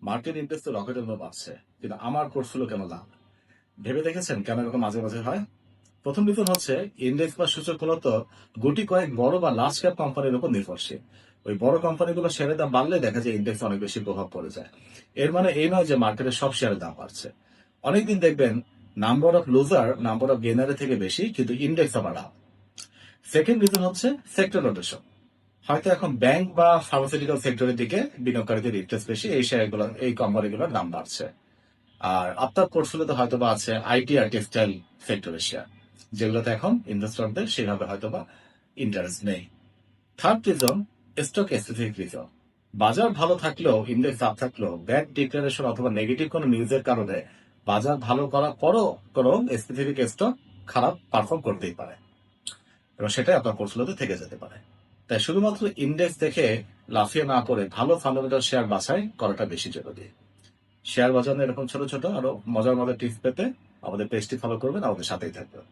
Market index তো রকেটের মতো বাড়ছে, কিন্তু আমার পোর্টফোলিও কেন লাভ? ভেবে দেখেছেন কেন এরকম মাঝে মাঝে হয়? প্রথম রিজন হচ্ছে, ইন্ডেক্স বা সূচক মূলত গুটি কয়েক বড় বা লার্জ ক্যাপ কোম্পানির উপর নির্ভরশীল। ওই বড় কোম্পানিগুলো শেয়ারের দাম বাড়লে দেখা যায় ইন্ডেক্স অনেক বেশি প্রভাব পড়ে যায়। এর মানে এই নয় যে মার্কেটের সব শেয়ারের দাম বাড়ছে। অনেকদিন দেখবেন number of loser number of গেনারের থেকে বেশি, কিন্তু ইন্ডেক্স আবার ডাউন। সেকেন্ড রিজন হচ্ছে সেক্টর রোটেশন। হয়তো এখন ব্যাংক বা ফার্মাসিউটিক্যাল সেক্টরের দিকে বিনিয়োগকারীদের ইন্টারেস্ট বেশি, এই শেয়ারগুলো এই কোম্পানিগুলোর দাম বাড়ছে। আর আপনার পোর্টফোলিওতে হয়তো বা আছে আইটি আর টেক্সটাইল সেক্টরের শেয়ার, যেগুলোতে এখন ইনভেস্টরদের সেভাবে হয়তো বা ইন্টারেস্ট নেই। Third reason, stock specific reason. বাজার ভালো থাকলেও, ইন্ডেক্স আপ থাকলেও, ব্যাড ডিক্লারেশন অথবা নেগেটিভ কোনো নিউজের কারণে বাজার ভালো করার পরও কোনো স্পেসিফিক স্টক খারাপ পারফর্ম করতেই পারে, এবং সেটাই আপনার পোর্টফোলিওতে থেকে যেতে পারে। তাই শুধুমাত্র ইন্ডেক্স দেখে লাফিয়ে না পড়ে ভালো ফান্ডামেন্টাল শেয়ার বাছাই করাটা বেশি জরুরি। শেয়ার বাজারে এরকম ছোট ছোট আরো মজার মজার টিপস পেতে আমাদের পেজটি ফলো করবেন, আমাদের সাথেই থাকবেন।